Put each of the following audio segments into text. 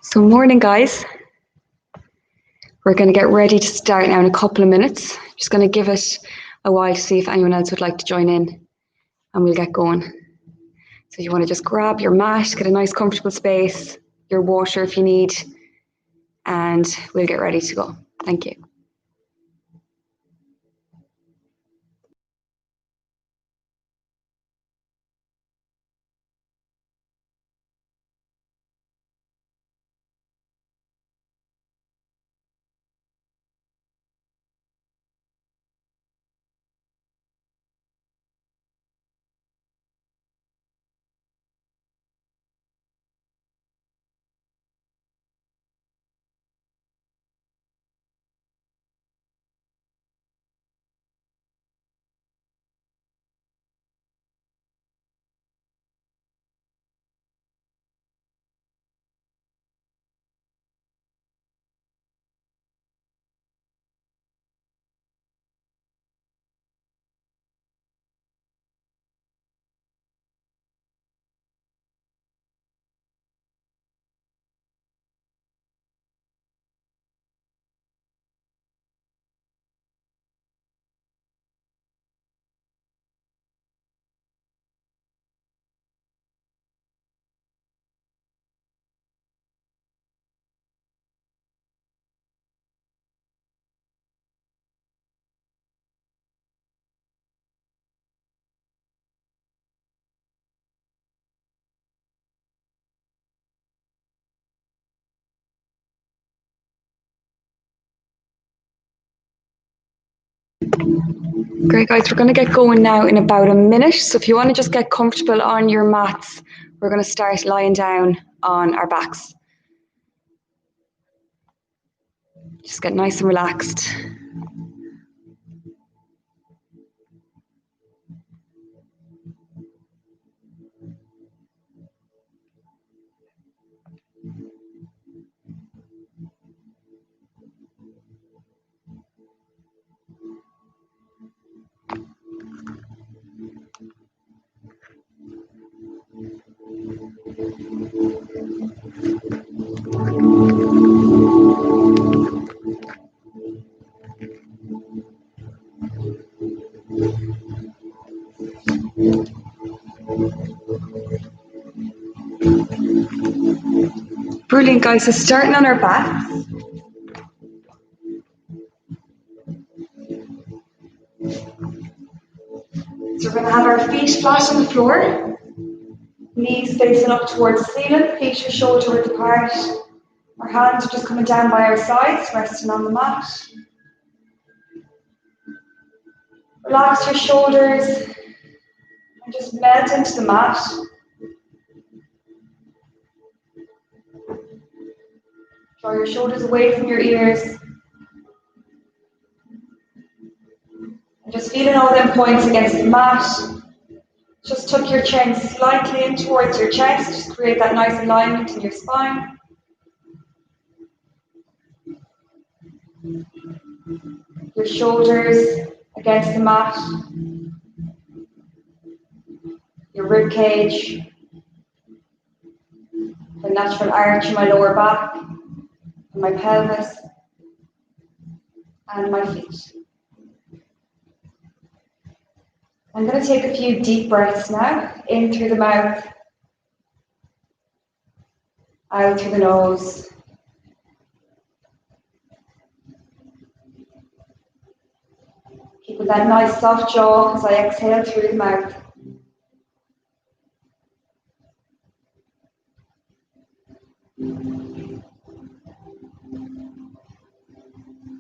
So morning, guys. We're going to get ready to start now in a couple of minutes. Just going to give it a while to see if anyone else would like to join in, and we'll get going. So you want to just grab your mat, get a nice comfortable space, your water if you need, and we'll get ready to go. Thank you. Great, guys, we're going to get going now in about a minute. So if you want to just get comfortable on your mats, we're going to start lying down on our backs. Just get nice and relaxed. Brilliant, guys. So starting on our back. So we're going to have our feet flat on the floor, knees facing up towards the ceiling, feet and shoulder width apart. Our hands are just coming down by our sides, resting on the mat. Relax your shoulders and just melt into the mat. Draw your shoulders away from your ears. And just feeling all them points against the mat. Just tuck your chin slightly in towards your chest. Just create that nice alignment in your spine. Your shoulders against the mat. Your rib cage. The natural arch in my lower back. My pelvis. And my feet. I'm going to take a few deep breaths now, in through the mouth, out through the nose. Keeping that nice soft jaw as I exhale through the mouth.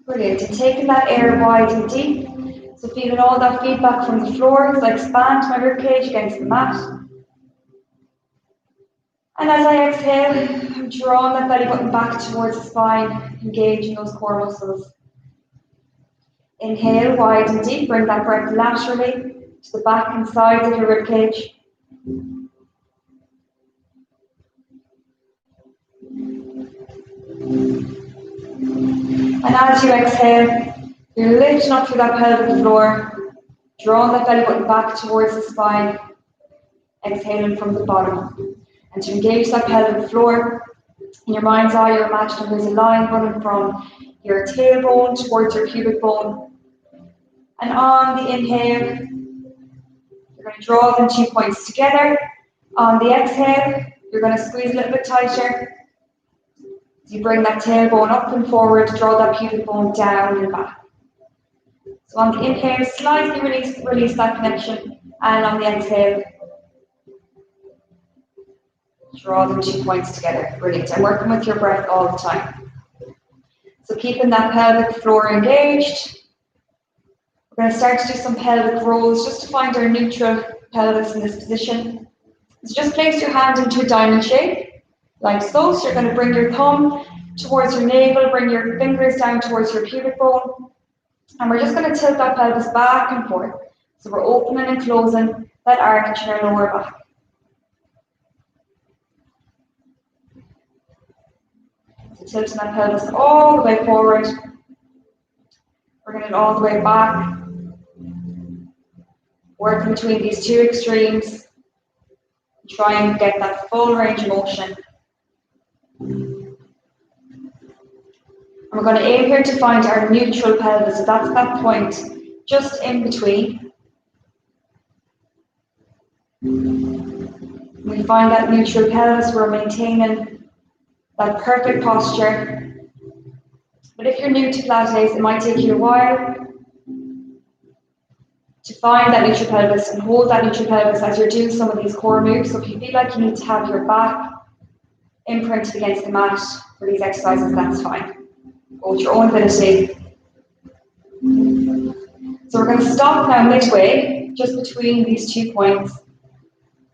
Brilliant. And taking that air wide and deep, So feeling all that feedback from the floor as I expand my ribcage against the mat. And as I exhale, I'm drawing that belly button back towards the spine, engaging those core muscles. Inhale, wide and deep, bring that breath laterally to the back and sides of your ribcage. And as you exhale, you're lifting up through that pelvic floor, drawing that belly button back towards the spine, exhaling from the bottom. And to engage that pelvic floor, in your mind's eye, you're imagining there's a line running from your tailbone towards your pubic bone. And on the inhale, you're going to draw them 2 points together. On the exhale, you're going to squeeze a little bit tighter. As you bring that tailbone up and forward, draw that pubic bone down and back. So on the inhale, slightly release that connection. And on the exhale, draw them 2 points together. Brilliant. I'm working with your breath all the time. So keeping that pelvic floor engaged. We're going to start to do some pelvic rolls just to find our neutral pelvis in this position. So just place your hand into a diamond shape, like so. So you're going to bring your thumb towards your navel, bring your fingers down towards your pubic bone. And we're just going to tilt that pelvis back and forth. So we're opening and closing that arch in our lower back. So tilting that pelvis all the way forward. Bringing it all the way back. Working between these two extremes. Try and get that full range of motion. And we're going to aim here to find our neutral pelvis. So that's that point just in between. We find that neutral pelvis, we're maintaining that perfect posture. But if you're new to Pilates, it might take you a while to find that neutral pelvis and hold that neutral pelvis as you're doing some of these core moves. So if you feel like you need to have your back imprinted against the mat for these exercises, that's fine. Go with your own ability. So we're going to stop now midway, just between these 2 points.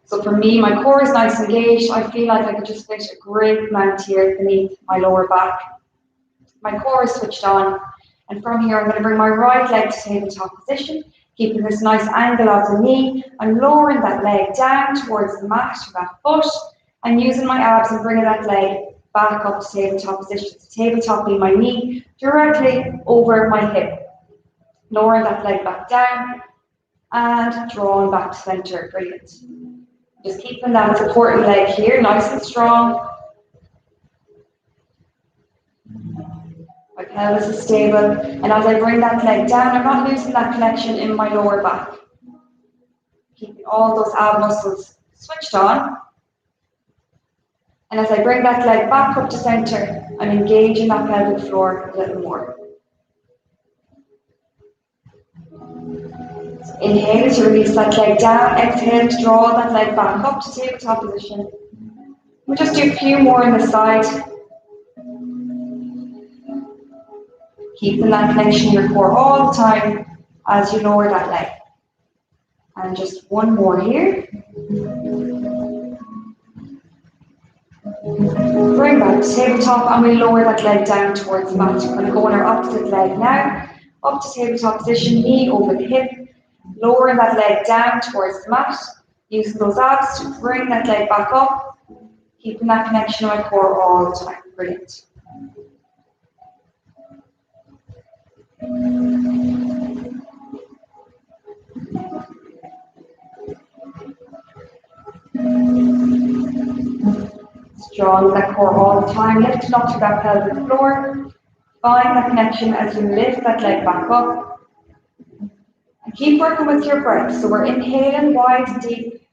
So for me, my core is nice and engaged. I feel like I could just fit a great amount here beneath my lower back. My core is switched on. And from here, I'm going to bring my right leg to tabletop position, keeping this nice angle of the knee. I'm lowering that leg down towards the mat with that foot and using my abs and bringing that leg back up to tabletop position. So tabletop being my knee directly over my hip. Lowering that leg back down and drawing back to center. Brilliant. Just keeping that supporting leg here nice and strong. My pelvis is stable, and as I bring that leg down, I'm not losing that connection in my lower back. Keeping all those ab muscles switched on. And as I bring that leg back up to center, I'm engaging that pelvic floor a little more. So inhale to release that leg down, exhale to draw that leg back up to tabletop position. We'll just do a few more on the side. Keeping that connection in your core all the time as you lower that leg. And just one more here. Bring back to tabletop and we lower that leg down towards the mat. We're going to go on our opposite leg now. Up to tabletop position, knee over the hip. Lowering that leg down towards the mat. Using those abs to bring that leg back up. Keeping that connection in my core all the time. Brilliant. Strong that core all the time, lifting up to that pelvic floor. Find that connection as you lift that leg back up. And keep working with your breath. So we're inhaling wide and deep.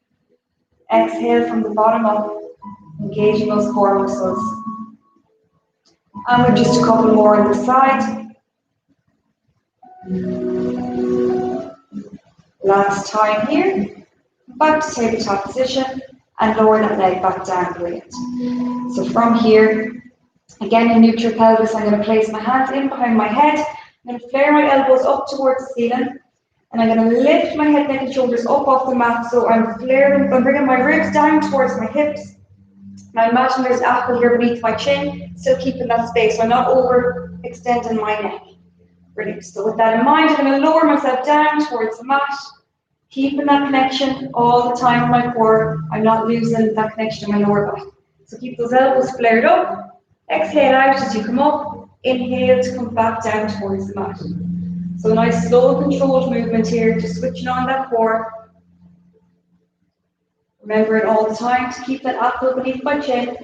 Exhale from the bottom up, engaging those core muscles. And we've just a couple more on the side. Last time here. Back to tabletop position and lower that leg back down. Brilliant. So from here, again in neutral pelvis, I'm going to place my hands in behind my head. I'm going to flare my elbows up towards the ceiling. And I'm going to lift my head, neck, and shoulders up off the mat. So I'm bringing my ribs down towards my hips. And I imagine there's an apple here beneath my chin, still keeping that space. So I'm not overextending my neck. Brilliant. So with that in mind, I'm going to lower myself down towards the mat, keeping that connection all the time with my core. I'm not losing that connection in my lower back. So keep those elbows flared up. Exhale out as you come up. Inhale to come back down towards the mat. So a nice slow controlled movement here, just switching on that core. Remembering all the time to keep that apple beneath my chin.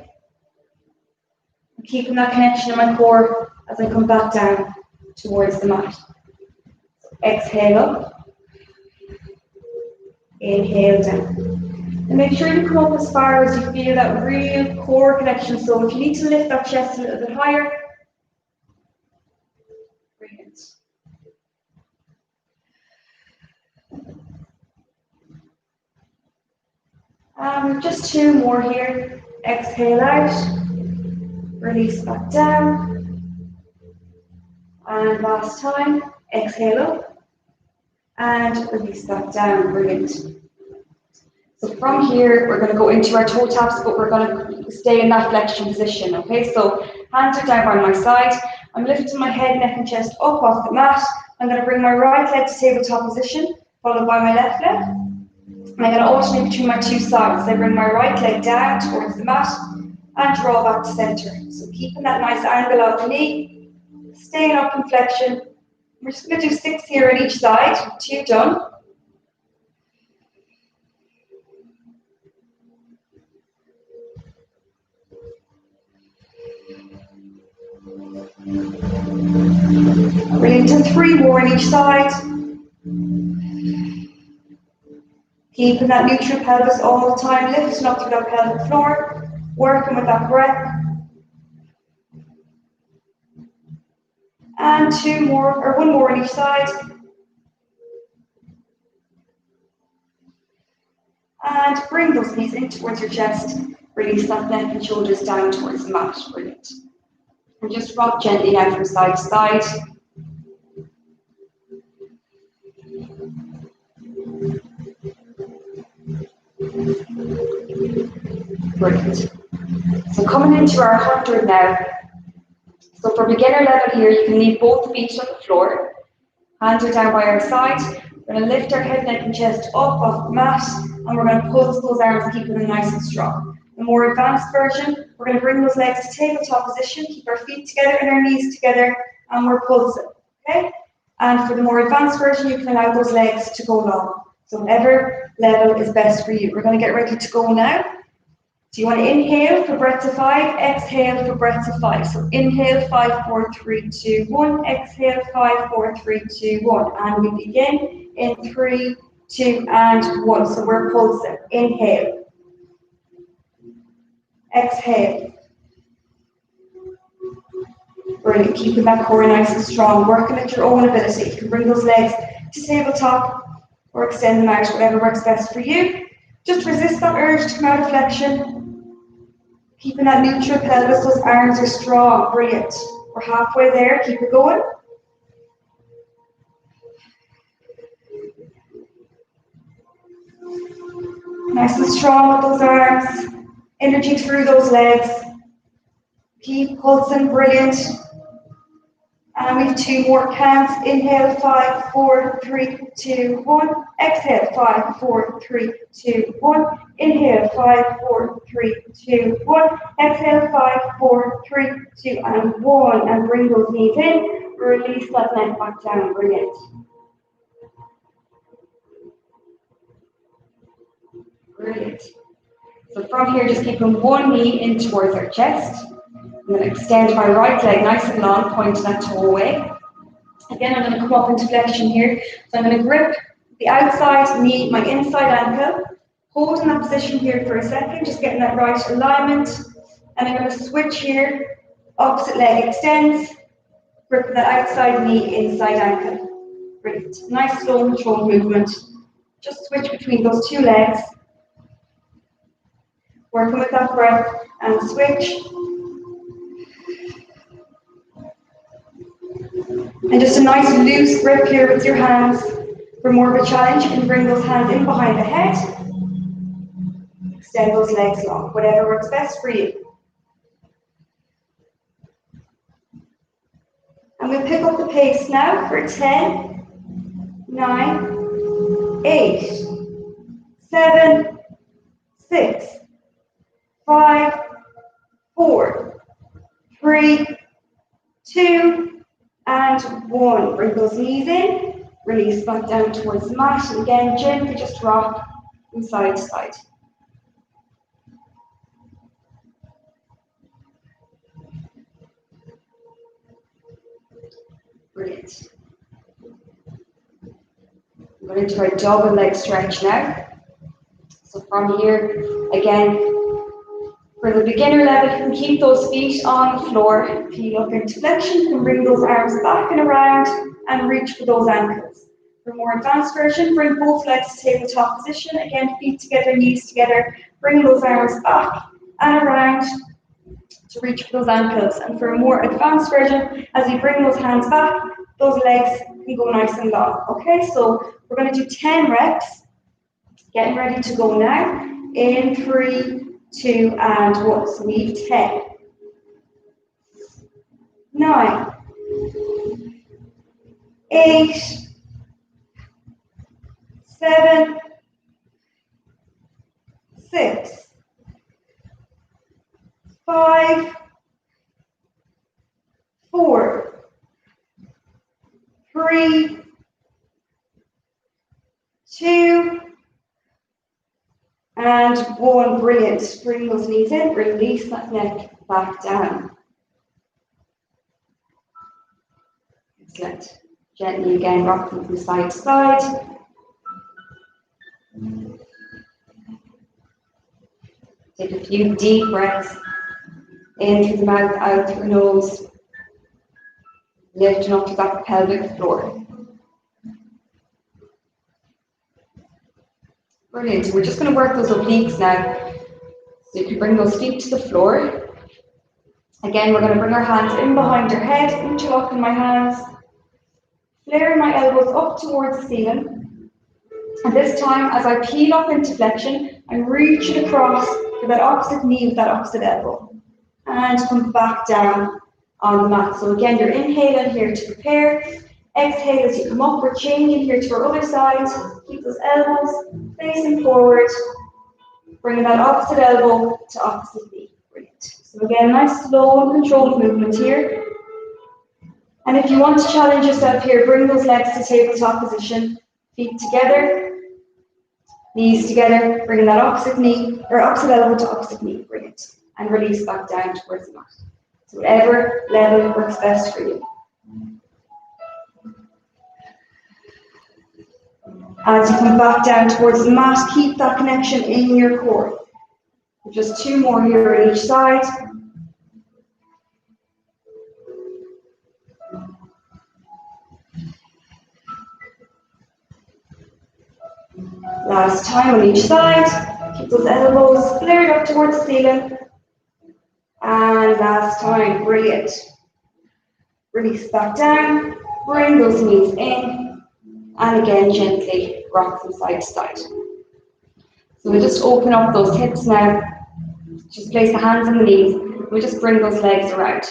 And keeping that connection in my core as I come back down towards the mat. So exhale up. Inhale down. And make sure you come up as far as you feel that real core connection. So if you need to lift that chest a little bit higher, brilliant. Just two more here. Exhale out, release back down. And last time, exhale up and release back down. Brilliant. So from here, we're going to go into our toe taps, but we're going to stay in that flexion position, okay? So hands are down by my side. I'm lifting my head, neck, and chest up off the mat. I'm going to bring my right leg to tabletop position, followed by my left leg. And I'm going to alternate between my two sides. I bring my right leg down towards the mat and draw back to center. So keeping that nice angle of the knee, staying up in flexion. We're just going to do 6 here on each side. 2 done. Brilliant, and 3 more on each side. Keeping that neutral pelvis all the time, lifting up through that pelvic floor, working with that breath. And 2 more, or 1 more on each side. And bring those knees in towards your chest. Release that neck and shoulders down towards the mat. Brilliant. And just rock gently now from side to side. Brilliant. So coming into our 100 now. So for beginner level here, you can leave both feet on the floor. Hands are down by our side. We're going to lift our head, neck, and chest up off the mat, and we're going to pulse those arms, keeping them nice and strong. The more advanced version, we're going to bring those legs to tabletop position, keep our feet together and our knees together, and we're pulsing, okay? And for the more advanced version, you can allow those legs to go long. So whatever level is best for you. We're going to get ready to go now. So you want to inhale for breath to 5, exhale for breath to 5. So inhale, 5, 4, 3, 2, 1. Exhale, 5, 4, 3, 2, 1. And we begin in 3, 2, and 1. So we're pulsing. Inhale. Exhale. Brilliant. Keeping that core nice and strong. Working at your own ability. You can bring those legs to tabletop or extend them out, whatever works best for you. Just resist that urge to come out of flexion. Keeping that neutral pelvis, those arms are strong. Brilliant. We're halfway there. Keep it going. Nice and strong with those arms. Energy through those legs. Keep pulsing. Brilliant. And we have 2 more counts. Inhale, 5, 4, 3, 2, 1. Exhale, 5, 4, 3, 2, 1. Inhale, 5, 4, 3, 2, 1. Exhale, 5, 4, 3, 2, and 1. And bring those knees in. Release that neck back down. Brilliant. Brilliant. So from here, just keeping one knee in towards our chest. I'm going to extend my right leg nice and long, pointing that toe away. Again, I'm going to come up into flexion here. So I'm going to grip the outside knee, my inside ankle, holding that position here for a second, just getting that right alignment. And I'm going to switch here, opposite leg extends, grip that outside knee, inside ankle. Brilliant. Nice slow and controlled movement. Just switch between those 2 legs. Working with that breath and switch. And just a nice loose grip here with your hands. For more of a challenge, you can bring those hands in behind the head. Extend those legs long, whatever works best for you. And we'll pick up the pace now for 10, 9, 8, 7, 6, 5, 4, 3, 2, and 1. Bring those knees in, release back down towards the mat, and again, gently just rock from side to side. Brilliant. We're going into our double leg stretch now. So from here, again, for the beginner level, you can keep those feet on the floor. Peel up into flexion, you can bring those arms back and around and reach for those ankles. For more advanced version, bring both legs to tabletop position. Again, feet together, knees together. Bring those arms back and around to reach for those ankles. And for a more advanced version, as you bring those hands back, those legs can go nice and long. Okay, so we're going to do 10 reps. Getting ready to go now. In 3, 2, and 1. So we have 10, 9, 8, 7, 6, 5, 4, 3, 2, and 1. Brilliant. Bring those knees in, release that neck back down. Excellent. Gently again, rocking from side to side. Take a few deep breaths in through the mouth, out through the nose, lifting up to that pelvic floor. Brilliant. So we're just going to work those obliques now. So you can bring those feet to the floor. Again, we're going to bring our hands in behind our head, interlock in my hands, flaring my elbows up towards the ceiling. And this time, as I peel up into flexion, I'm reaching across for that opposite knee with that opposite elbow. And come back down on the mat. So again, you're inhaling here to prepare. Exhale as you come up. We're changing here to our other side. Keep those elbows facing forward. Bringing that opposite elbow to opposite knee. Brilliant. So again, nice slow and controlled movement here. And if you want to challenge yourself here, bring those legs to tabletop position. Feet together, knees together, bringing that opposite knee or opposite elbow to opposite knee. Brilliant. And release back down towards the mat. So whatever level works best for you. As you come back down towards the mat, keep that connection in your core. Just 2 more here on each side. Last time on each side. Keep those elbows flared up towards the ceiling. And last time, brilliant. Release back down, bring those knees in, and again, gently rock from side to side. So we'll just open up those hips now. Just place the hands on the knees. We'll just bring those legs around.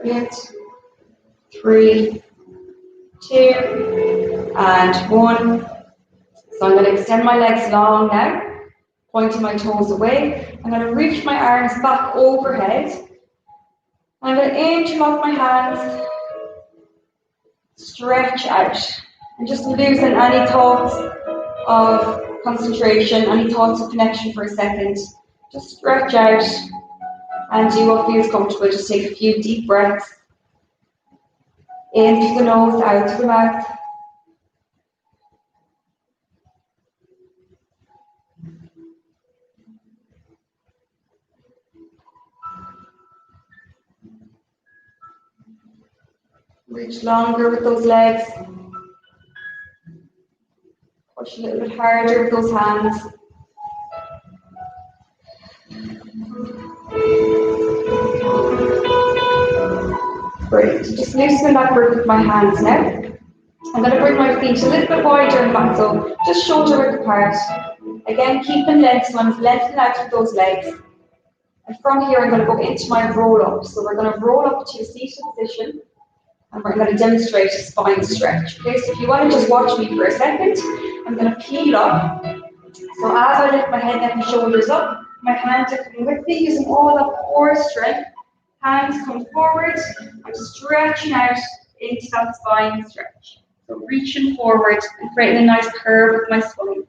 Brilliant. 3, 2, and 1. So I'm going to extend my legs long now, pointing my toes away. I'm going to reach my arms back overhead. I'm going to interlock my hands, stretch out, and just loosen any thoughts of concentration, any thoughts of connection for a second. Just stretch out and do what feels comfortable. Just take a few deep breaths. In through the nose, out through the mouth. Reach longer with those legs. Push a little bit harder with those hands. Brilliant. Just loosening that grip with my hands now. I'm going to bring my feet a little bit wider in back, so just shoulder width apart. Again, keeping length, so I'm lengthening out with those legs. And from here, I'm going to go into my roll up. So we're going to roll up to a seated position, and we're going to demonstrate a spine stretch. Okay, so if you want to just watch me for a second, I'm going to peel up. So as I lift my head, neck, and shoulders up, my hands are coming with me, using all that core strength. Hands come forward. I'm stretching out into that spine stretch. So reaching forward and creating a nice curve with my spine.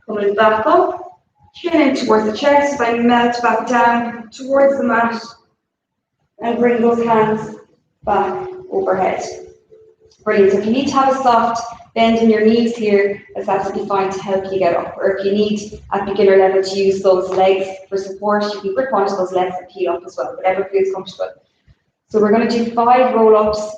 Coming back up, chin in towards the chest, I melt back down towards the mat, and bring those hands back overhead. Brilliant. If you need to have a soft bend in your knees here, that's absolutely fine to help you get up. Or if you need at beginner level to use those legs for support, you can grip onto those legs and peel up as well, whatever feels comfortable. So we're going to do 5 roll-ups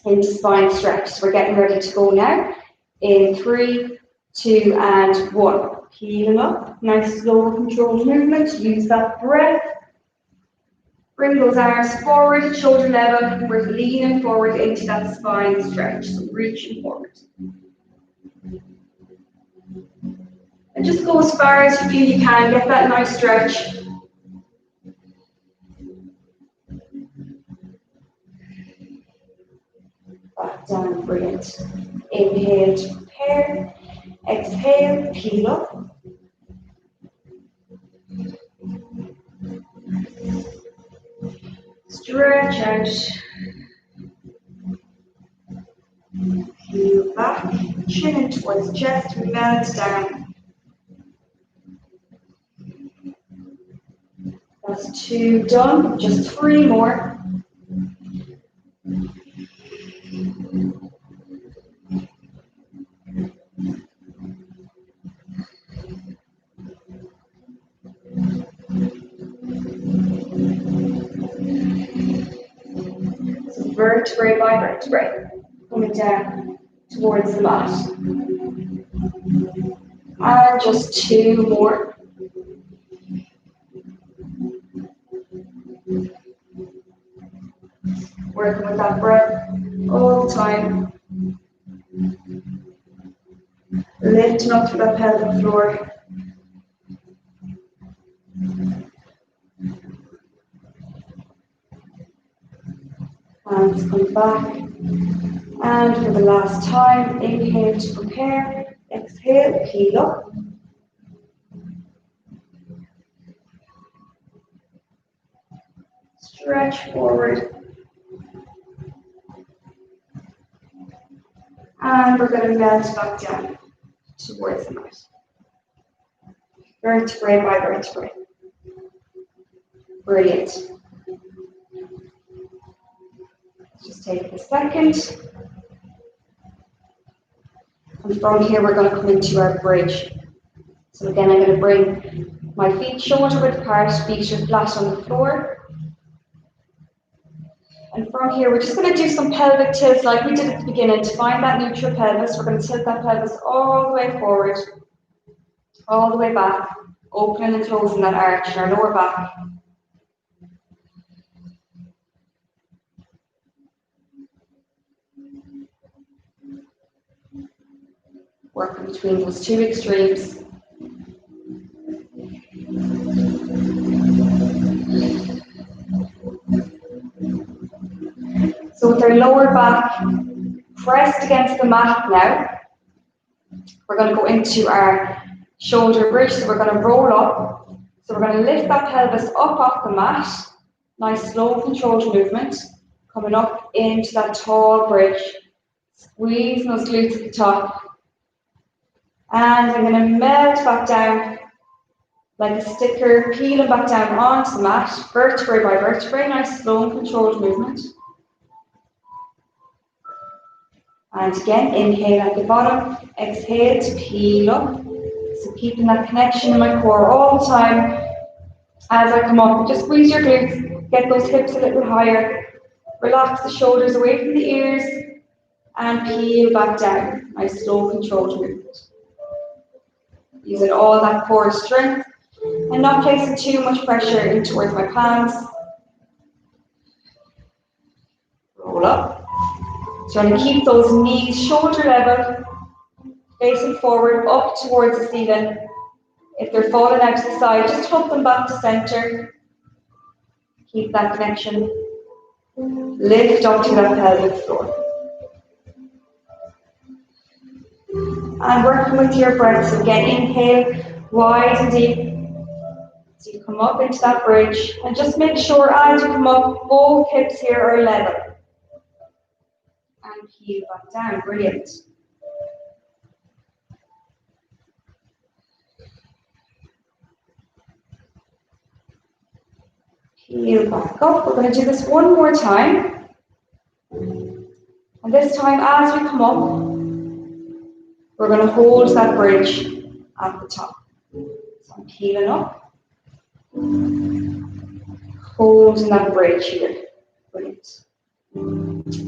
into spine stretch. So we're getting ready to go now. In 3, 2, and 1. Peeling up. Nice slow controlled movement. Use that breath. Bring those arms forward, shoulder level. We're leaning forward into that spine stretch. So reaching forward. And just go as far as you feel you can. Get that nice stretch. Back down, brilliant. Inhale to prepare. Exhale, peel up. Stretch out. Peel back. Chin in towards the chest. Melt down. That's 2 done. Just 3 more. Vertebrae by vertebrae, coming down towards the mat. And just 2 more. Working with that breath all the time. Lifting up through that pelvic floor. Hands come back. And for the last time, inhale to prepare. Exhale, peel up. Stretch forward. And we're going to melt back down towards the mat. Vertebrae by vertebrae. Brilliant. Just take a second. And from here, we're going to come into our bridge. So again, I'm going to bring my feet shoulder width apart, feet are flat on the floor. And from here, we're just going to do some pelvic tilts like we did at the beginning to find that neutral pelvis. We're going to tilt that pelvis all the way forward, all the way back, opening and closing that arch in our lower back. Working between those 2 extremes. So with our lower back pressed against the mat now, we're going to go into our shoulder bridge. So we're going to roll up. So we're going to lift that pelvis up off the mat. Nice slow controlled movement. Coming up into that tall bridge. Squeezing those glutes at the top. And I'm going to melt back down like a sticker, peeling back down onto the mat, vertebrae by vertebrae. Nice slow and controlled movement. And again, inhale at the bottom, exhale to peel up. So keeping that connection in my core all the time. As I come up, just squeeze your glutes, get those hips a little higher. Relax the shoulders away from the ears and peel back down. Nice slow controlled movement. Using all that core strength and not placing too much pressure in towards my palms. roll up. So I'm going to keep those knees shoulder level, facing forward, up towards the ceiling. If they're falling out to the side, just hug them back to center. Keep that connection. Lift up to that pelvic floor. And working with your breath. So again, inhale, wide and deep. So you come up into that bridge. And just make sure as you come up, both hips here are level. And heel back down. Brilliant. Heel back up. We're going to do this one more time. And this time, as we come up, we're going to hold that bridge at the top. So I'm heeling up. Holding that bridge here. Brilliant.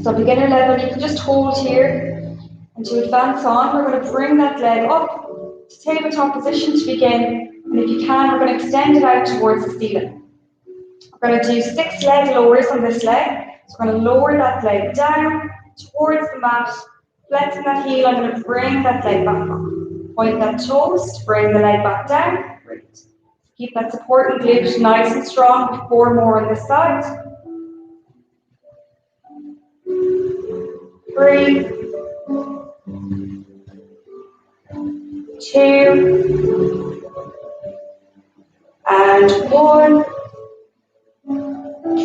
So beginner level, you can just hold here. And to advance on, we're going to bring that leg up to tabletop position to begin. And if you can, we're going to extend it out towards the ceiling. We're going to do 6 leg lowers on this leg. So we're going to lower that leg down towards the mat. Flexing that heel, I'm going to bring that leg back up. Point that toes, bring the leg back down. Great. Keep that supporting glute nice and strong. 4 more on this side. 3, 2, and 1.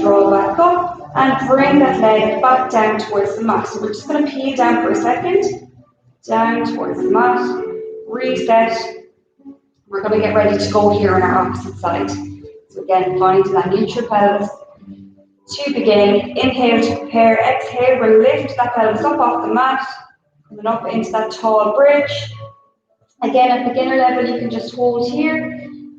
Draw back up and bring that leg back down towards the mat. So we're just going to peel down for a second. Down towards the mat. Reset. We're going to get ready to go here on our opposite side. So again, finding that neutral pelvis. To begin, inhale to prepare, exhale, we'll lift that pelvis up off the mat, coming up into that tall bridge. Again, at beginner level, you can just hold here.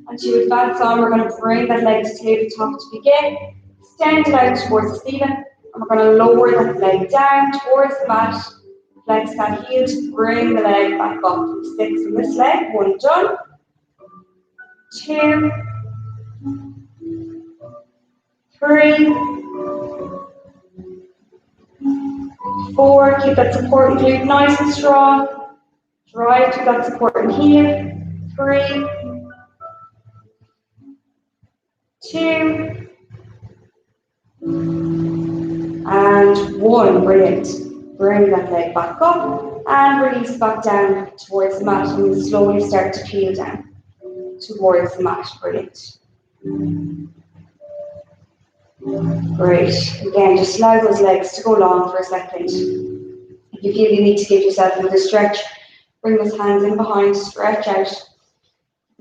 And to advance on, we're going to bring that leg to tabletop to begin. Extend it out towards the ceiling, and we're going to lower that leg down towards the mat. Flex that heel to bring the leg back up. 6 on this leg, 1 done. 2, 3, 4, keep that supporting glute nice and strong. Drive to that supporting heel. 3, 2, and 1. Brilliant. Bring that leg back up and release back down towards the mat, and we'll slowly start to peel down towards the mat. Brilliant. Great. Again, just allow those legs to go long for a second. If you feel you need to give yourself a little stretch, bring those hands in behind, stretch out.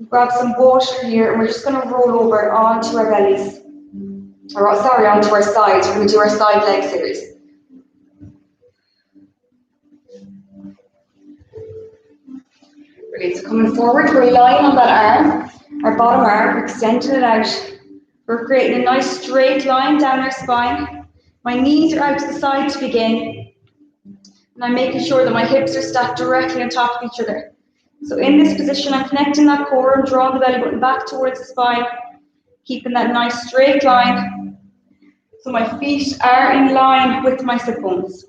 Grab some water here, and we're just going to roll over onto our bellies. Or sorry, onto our sides. We're going to do our side leg series. Brilliant. So coming forward, we're lying on that arm, our bottom arm, we're extending it out. We're creating a nice straight line down our spine. My knees are out to the side to begin. And I'm making sure that my hips are stacked directly on top of each other. So in this position, I'm connecting that core and drawing the belly button back towards the spine, keeping that nice straight line. So my feet are in line with my sit bones.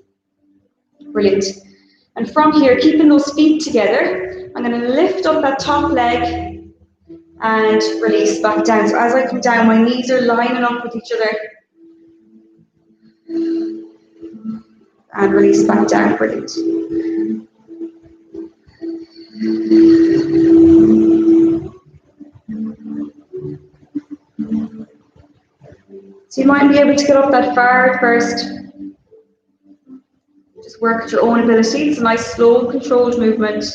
Brilliant. And from here, keeping those feet together, I'm going to lift up that top leg and release back down. So as I come down, my knees are lining up with each other. And release back down. Brilliant. So you might be able to get up that far at first. Just work at your own ability. It's a nice, slow, controlled movement.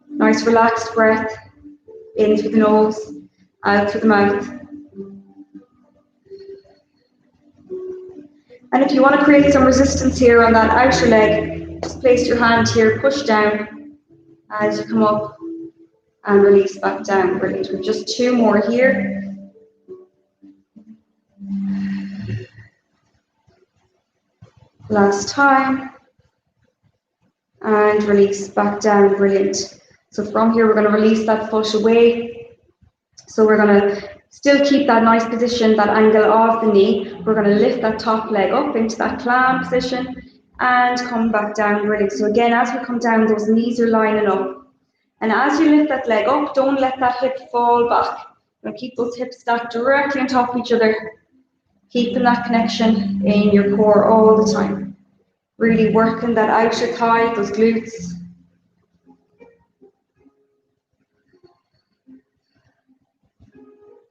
Nice, relaxed breath. In through the nose, out through the mouth. And if you want to create some resistance here on that outer leg, just place your hand here, push down as you come up and release back down. Brilliant. We've just 2 more here. Last time. And release back down. Brilliant. So from here, we're going to release that foot away. So we're going to Still keep that nice position, that angle of the knee. We're going to lift that top leg up into that clam position and come back down. Brilliant. So again, as we come down, those knees are lining up. And as you lift that leg up, don't let that hip fall back. You're going to keep those hips stacked directly on top of each other, keeping that connection in your core all the time. Really working that outer thigh, those glutes.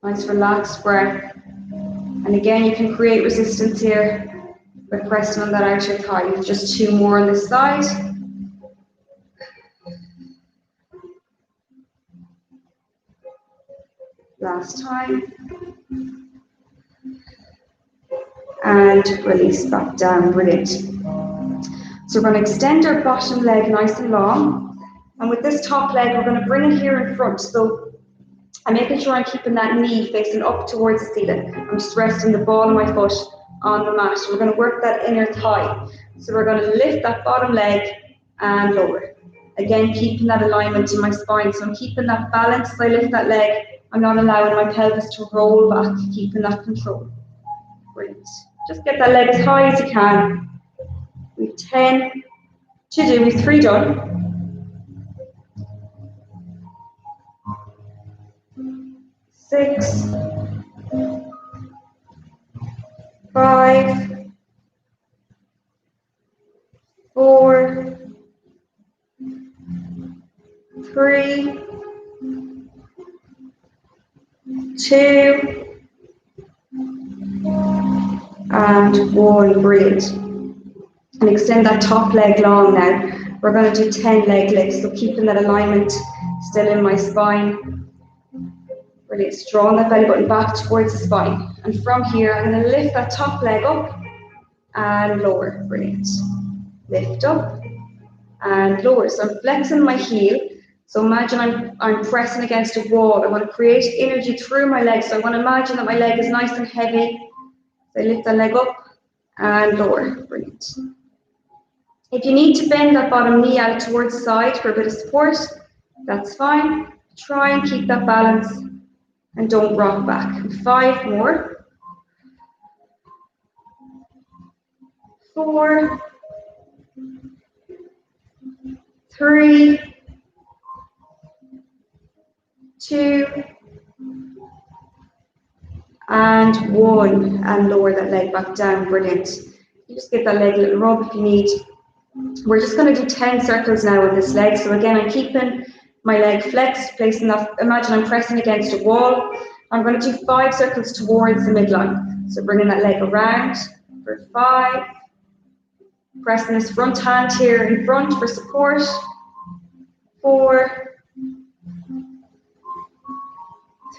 Nice relaxed breath. And again, you can create resistance here by pressing on that outer thigh. Just 2 more on this side. Last time. And release back down. Brilliant. So we're going to extend our bottom leg nice and long. And with this top leg, we're going to bring it here in front. So I'm making sure I'm keeping that knee facing up towards the ceiling. I'm just resting the ball of my foot on the mat. We're going to work that inner thigh. So we're going to lift that bottom leg and lower. Again, keeping that alignment in my spine. So I'm keeping that balance as I lift that leg. I'm not allowing my pelvis to roll back, keeping that control. Brilliant. Just get that leg as high as you can. We've 10 to do, we've 3 done. 6, 5, 4, 3, 2, and 1. Brilliant. And extend that top leg long now. We're going to do 10 leg lifts, so keeping that alignment still in my spine. Brilliant. Drawing that belly button back towards the spine. And from here, I'm going to lift that top leg up and lower. Brilliant. Lift up and lower. So I'm flexing my heel. So imagine I'm pressing against a wall. I want to create energy through my legs. So I want to imagine that my leg is nice and heavy. So I lift that leg up and lower. Brilliant. If you need to bend that bottom knee out towards the side for a bit of support, that's fine. Try and keep that balance and don't rock back. 5 more. 4, 3, 2, and 1. And lower that leg back down. Brilliant. You just give that leg a little rub if you need. We're just going to do 10 circles now with this leg. So again, I'm keeping my leg flexed, placing that, imagine I'm pressing against a wall. I'm going to do 5 circles towards the midline. So bringing that leg around for 5. Pressing this front hand here in front for support. 4,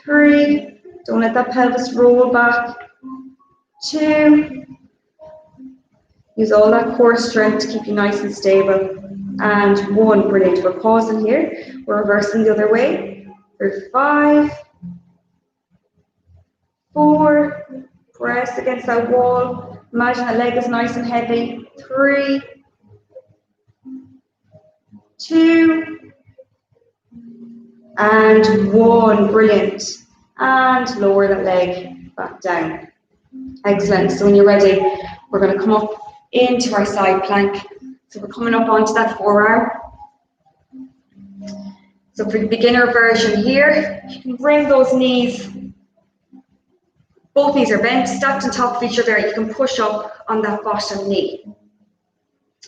3, don't let that pelvis roll back. 2, use all that core strength to keep you nice and stable. And 1, brilliant. We're pausing here. We're reversing the other way. For 5, 4, press against that wall. Imagine that leg is nice and heavy. 3, 2, and 1, brilliant. And lower that leg back down. Excellent. So when you're ready, we're going to come up into our side plank. So we're coming up onto that forearm. So for the beginner version here, you can bring those knees, both knees are bent, stacked on top of each other. You can push up on that bottom knee.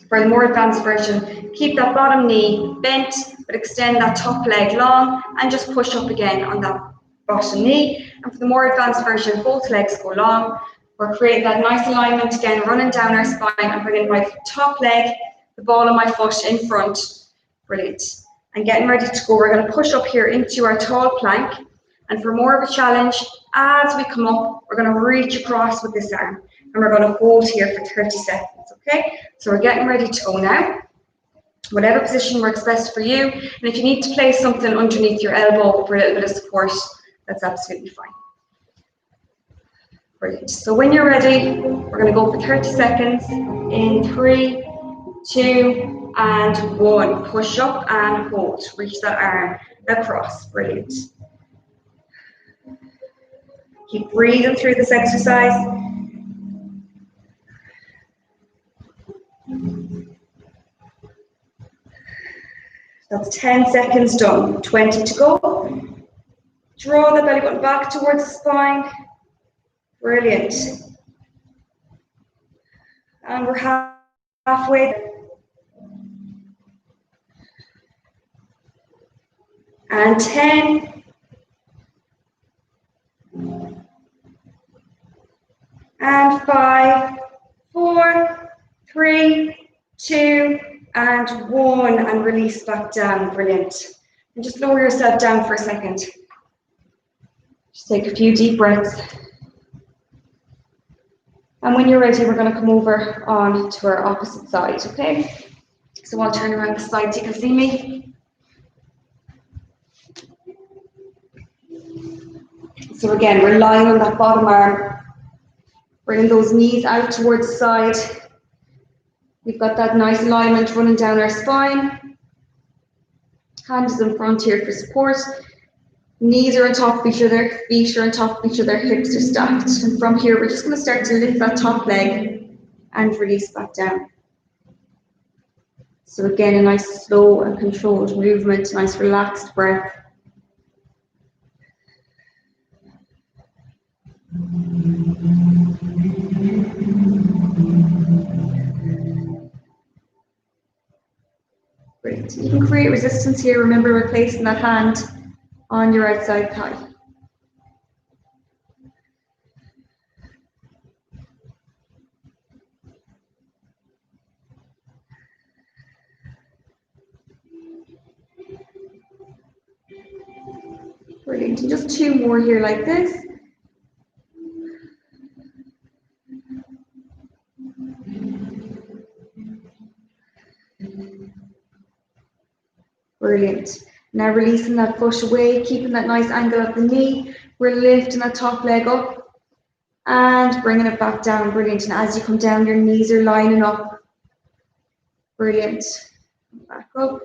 For the more advanced version, keep that bottom knee bent, but extend that top leg long and just push up again on that bottom knee. And for the more advanced version, both legs go long. We're creating that nice alignment again, running down our spine and bringing my top leg, the ball of my foot in front. Brilliant. And getting ready to go, we're going to push up here into our tall plank. And for more of a challenge, as we come up, we're going to reach across with this arm. And we're going to hold here for 30 seconds, okay? So we're getting ready to go now. Whatever position works best for you. And if you need to place something underneath your elbow for a little bit of support, that's absolutely fine. Brilliant. So when you're ready, we're going to go for 30 seconds in 3, 2, and 1. Push up and hold. Reach that arm across. Brilliant. Keep breathing through this exercise. That's 10 seconds done, 20 to go. Draw the belly button back towards the spine. Brilliant. And we're halfway there. And 10. And 5, 4, 3, 2, and 1. And release back down. Brilliant. And just lower yourself down for a second. Just take a few deep breaths. And when you're ready, we're going to come over on to our opposite side, okay? So I'll turn around the side so you can see me. So again, we're lying on that bottom arm, bringing those knees out towards the side. We've got that nice alignment running down our spine. Hands in front here for support. Knees are on top of each other, feet are on top of each other, hips are stacked. And from here, we're just going to start to lift that top leg and release back down. So again, a nice slow and controlled movement, nice relaxed breath. Great. You can create resistance here. Remember, we're placing that hand on your outside thigh. Brilliant. And just 2 more here like this. Brilliant. Now releasing that foot away, keeping that nice angle of the knee. We're lifting that top leg up and bringing it back down. Brilliant. And as you come down, your knees are lining up. Brilliant. Back up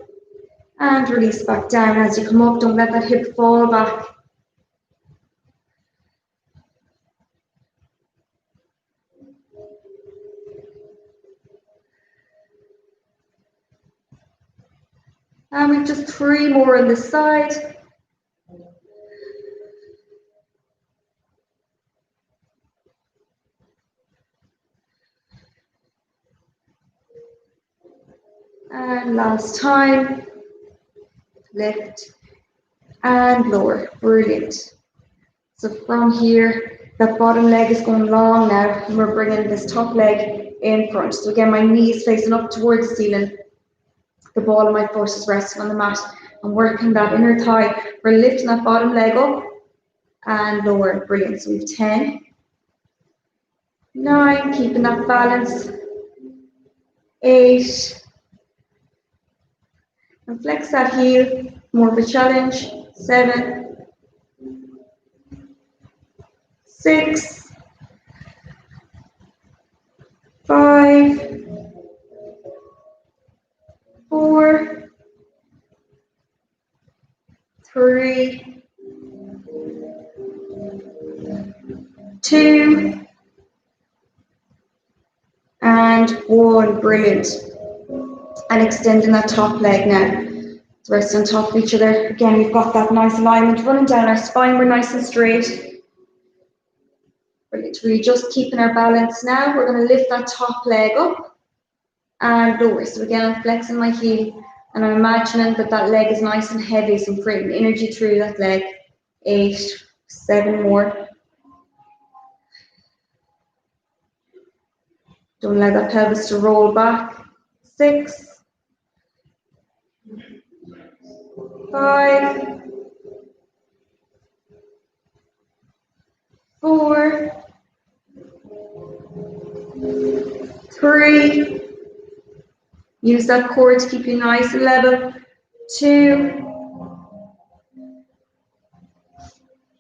and release back down. As you come up, don't let that hip fall back. And we've just 3 more on this side. And last time. Lift and lower. Brilliant. So from here, that bottom leg is going long now, and we're bringing this top leg in front. So again, my knees facing up towards the ceiling. The ball of my foot is resting on the mat. I'm working that inner thigh. We're lifting that bottom leg up and lower. Brilliant. So we have 10, 9, keeping that balance. 8, and flex that heel. More of a challenge. 7, 6, 5, 4, 3, 2, and 1. Brilliant. And extending that top leg now. So rest on top of each other. Again, we've got that nice alignment running down our spine. We're nice and straight. Brilliant. We're just keeping our balance now. We're going to lift that top leg up and lower. So again, I'm flexing my heel and I'm imagining that that leg is nice and heavy. So I'm creating energy through that leg. 8, 7 more. Don't allow that pelvis to roll back. 6, 5, 4, 3, use that core to keep you nice and level. 2,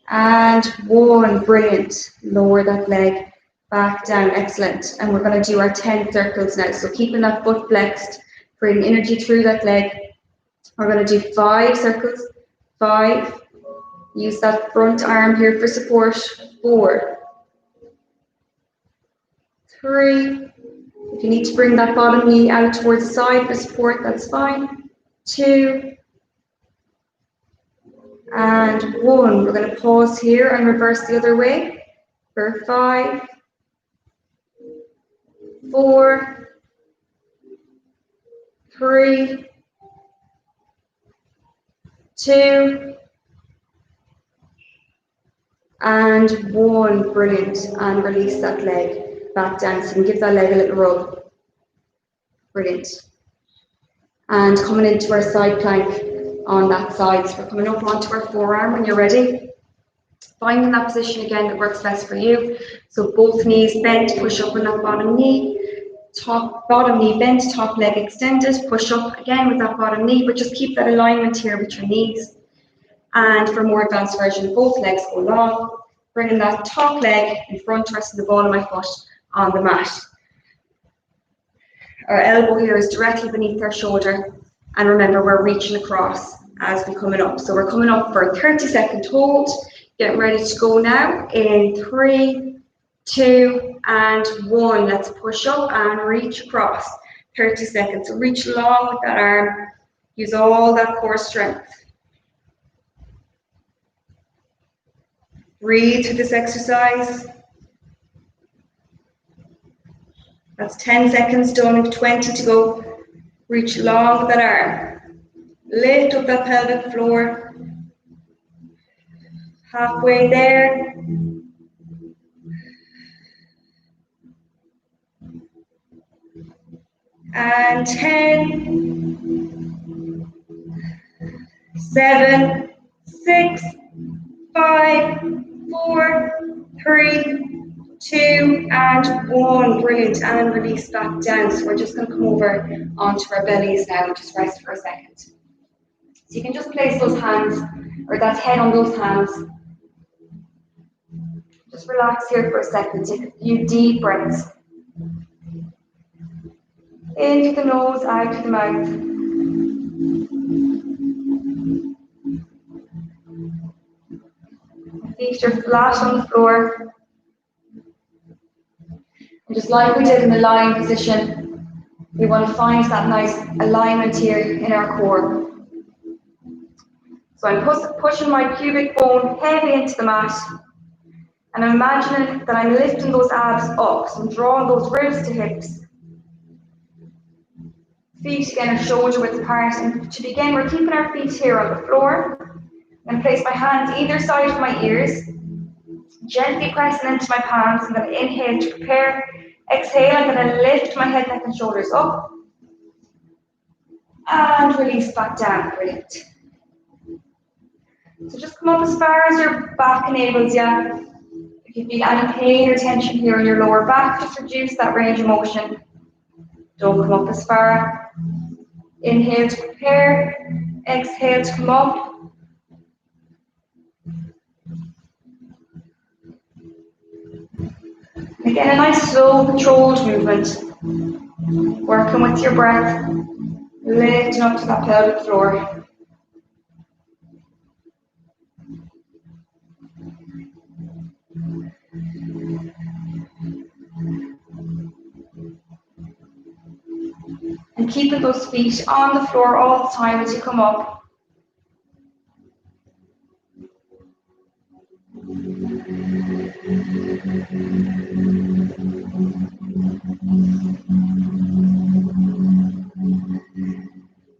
and 1. Brilliant. Lower that leg back down. Excellent. And we're going to do our 10 circles now. So keeping that foot flexed, creating energy through that leg. We're going to do 5 circles. 5, Use that front arm here for support. 4, 3. If you need to bring that bottom knee out towards the side for support, that's fine. 2, and 1. We're going to pause here and reverse the other way for 5, 4, 3, 2, and 1. Brilliant. And release that leg back down. So you can give that leg a little rub. Brilliant. And coming into our side plank on that side. So we're coming up onto our forearm when you're ready. Finding that position again that works best for you. So both knees bent, push up on that bottom knee. Bottom knee bent, top leg extended. Push up again with that bottom knee, but just keep that alignment here with your knees. And for a more advanced version, both legs go long. Bringing that top leg in front, resting the ball of my foot on the mat. Our elbow here is directly beneath our shoulder. And remember, we're reaching across as we're coming up. So we're coming up for a 30-second hold. Getting ready to go now in 3, 2, and 1. Let's push up and reach across. 30 seconds. So reach long with that arm. Use all that core strength. Breathe through this exercise. That's 10 seconds done, 20 to go. Reach long with that arm. Lift up that pelvic floor. Halfway there. And 10, 7, 6, 5, 4, 3, 2, and 1. Brilliant. And release back down. So we're just going to come over onto our bellies now and just rest for a second. So you can just place those hands, or that head on those hands. Just relax here for a second. Take a few deep breaths. In through the nose, out through the mouth. Feet are flat on the floor. And just like we did in the lying position, we want to find that nice alignment here in our core. So I'm pushing my pubic bone heavy into the mat. And I'm imagining that I'm lifting those abs up. So I'm drawing those ribs to hips. Feet again are shoulder width apart. And to begin, we're keeping our feet here on the floor. I'm going to place my hands either side of my ears. Gently pressing into my palms. I'm going to inhale to prepare. Exhale, I'm going to lift my head, neck and shoulders up. And release back down. Brilliant. So just come up as far as your back enables you. If you feel any pain or tension here in your lower back, just reduce that range of motion. Don't come up as far. Inhale to prepare. Exhale to come up. Again, a nice slow, controlled movement. Working with your breath. Lifting up to that pelvic floor. And keeping those feet on the floor all the time as you come up.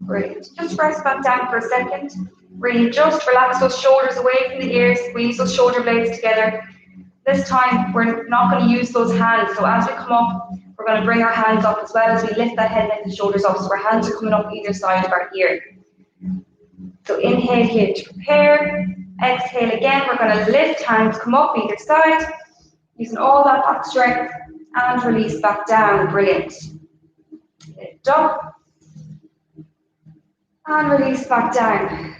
Great. Just rest back down for a second. Really just relax those shoulders away from the ears, squeeze those shoulder blades together. This time, we're not going to use those hands. So as we come up, we're going to bring our hands up as well as we lift that head, neck, and shoulders up. So our hands are coming up either side of our ear. So inhale here to prepare. Exhale again. We're going to lift, hands come up either side. Using all that back strength. And release back down. Brilliant. Lift up. And release back down.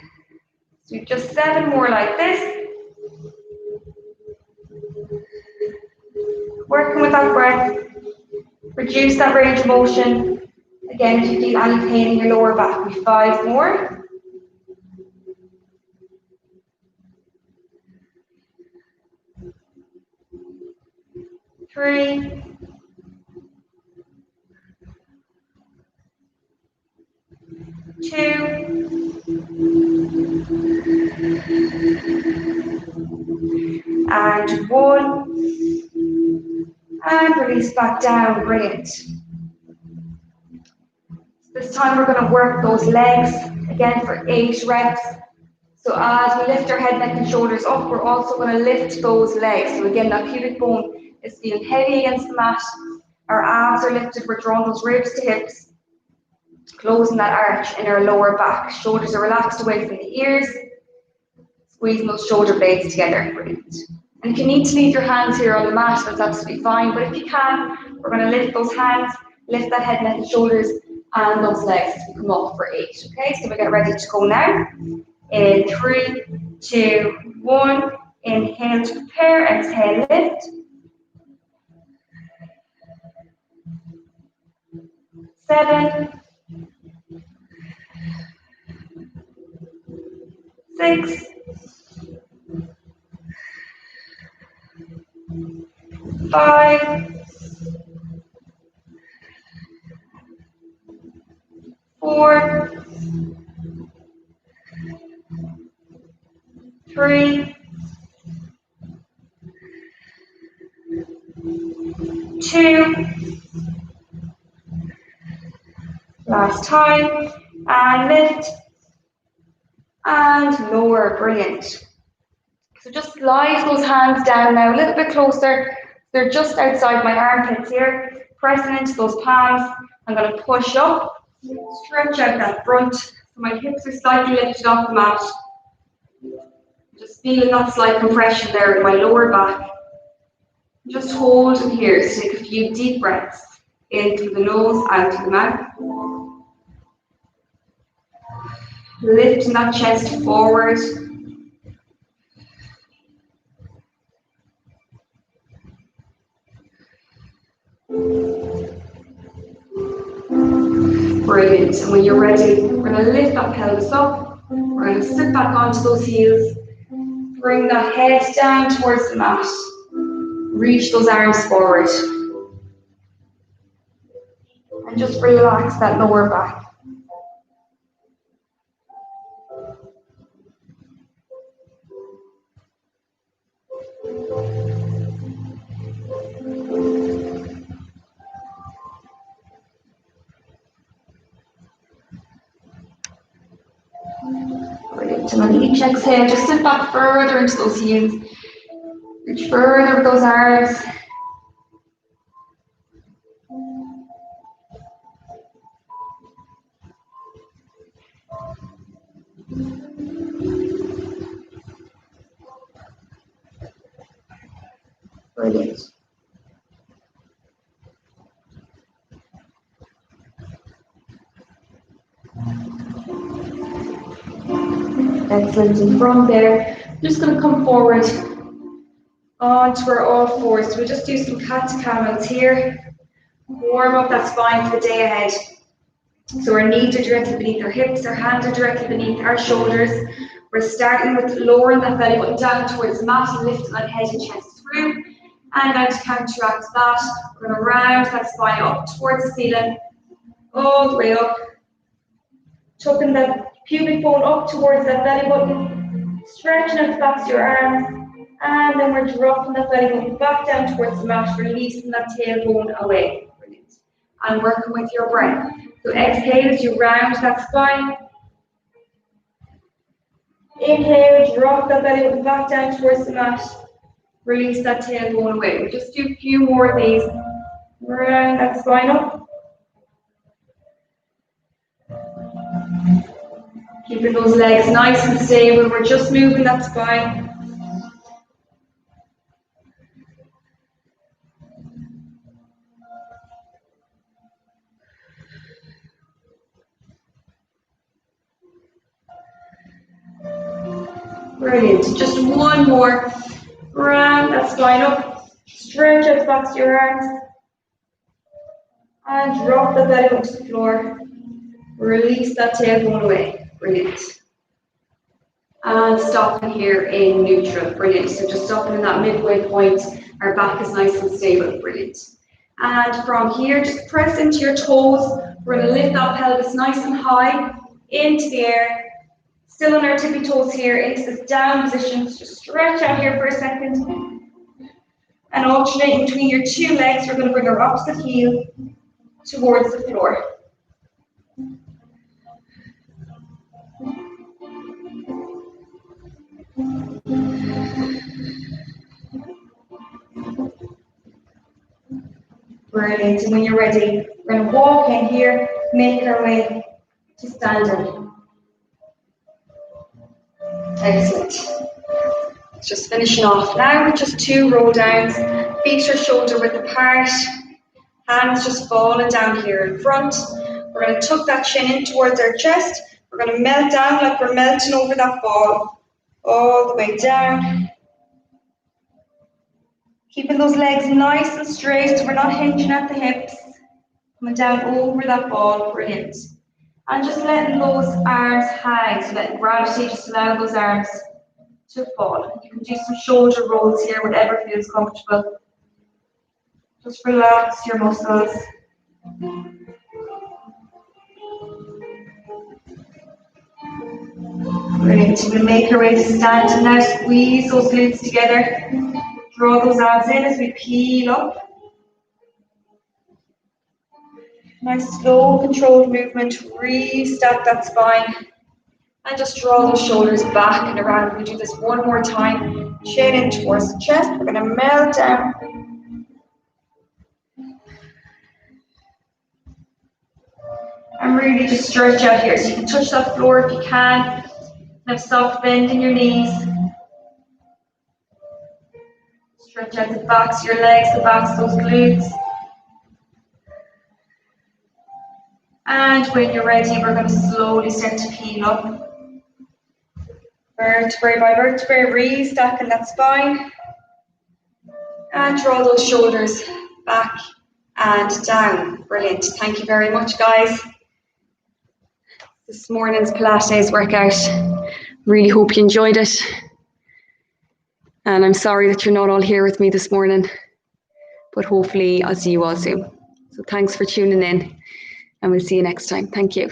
So we've just 7 more like this. Working with that breath. Reduce that range of motion. Again, if you feel any pain in your lower back, we 5 more. 3, 2, and 1, and release back down. Brilliant. This time we're going to work those legs again for 8 reps. So as we lift our head, neck and shoulders up, we're also going to lift those legs. So again, that pubic bone is feeling heavy against the mat. Our abs are lifted, we're drawing those ribs to hips, closing that arch in our lower back. Shoulders are relaxed away from the ears, squeezing those shoulder blades together. Brilliant. And if you need to leave your hands here on the mat, that's absolutely fine. But if you can, we're going to lift those hands, lift that head, neck and shoulders, and those legs as we come up for 8. Okay, so we get ready to go now. In 3, 2, 1. Inhale to prepare, exhale, lift. 7, 6, 5, 4, 3, 2. Last time, and lift, and lower. Brilliant. So just slide those hands down now, a little bit closer. They're just outside my armpits here, pressing into those palms. I'm going to push up, stretch out that front, so my hips are slightly lifted off the mat. Just feeling that slight compression there in my lower back. Just hold in here, so take a few deep breaths in through the nose, out through the mouth. Lifting that chest forward. Brilliant. And when you're ready, we're going to lift that pelvis up. We're going to sit back onto those heels. Bring that head down towards the mat. Reach those arms forward. And just relax that lower back. Brilliant. And on each exhale, just sit back further into those heels. Reach further with those arms. Brilliant. Excellent. And from there, I'm just going to come forward onto our all fours. So we'll just do some cat to camels here. Warm up that spine for the day ahead. So our knees are directly beneath our hips, our hands are directly beneath our shoulders. We're starting with lowering that belly button down towards the mat and lifting that head and chest through. And now to counteract that, we're going to round that spine up towards the ceiling, all the way up. Tucking that pubic bone up towards that belly button, stretching out the backs of your arms, and then we're dropping that belly button back down towards the mat, releasing that tailbone away. Brilliant. And working with your breath. So exhale as you round that spine. Inhale, drop that belly button back down towards the mat. Release that tailbone away. We'll just do a few more of these. Round that spine up. Keeping those legs nice and stable. We're just moving that spine. Brilliant. Just one more. Round that spine up. Stretch out the backs of your arms. And drop the belly onto the floor. Release that tailbone away. Brilliant. And stopping here in neutral. Brilliant. So just stopping in that midway point. Our back is nice and stable, brilliant. And from here, just press into your toes. We're going to lift that pelvis nice and high into the air. Still on our tippy toes here, into this down position. Just stretch out here for a second. And alternating between your two legs, we're going to bring our opposite heel towards the floor. Brilliant. And when you're ready, we're going to walk in here, make our way to standing. Excellent. Just finishing off now with just 2 roll downs. Feet are shoulder width apart. Hands just falling down here in front. We're going to tuck that chin in towards our chest. We're going to melt down like we're melting over that ball. All the way down. Keeping those legs nice and straight so we're not hinging at the hips. Coming down over that ball. Brilliant. And just letting those arms hang, so letting gravity just allow those arms to fall. You can do some shoulder rolls here, whatever feels comfortable. Just relax your muscles. Brilliant. We're going to make our way to standing now. Squeeze those glutes together. Draw those arms in as we peel up. Nice slow controlled movement. Restack that spine. And just draw those shoulders back and around. We do this one more time. Chin in towards the chest. We're going to melt down. And really just stretch out here. So you can touch that floor if you can. Have soft bend in your knees. Stretch out the backs of your legs, the backs of those glutes. And when you're ready, we're going to slowly start to peel up. Vertebrae by vertebrae, restacking that spine. And draw those shoulders back and down. Brilliant. Thank you very much, guys. This morning's Pilates workout. Really hope you enjoyed it. And I'm sorry that you're not all here with me this morning, but hopefully I'll see you all soon. So thanks for tuning in, and we'll see you next time. Thank you.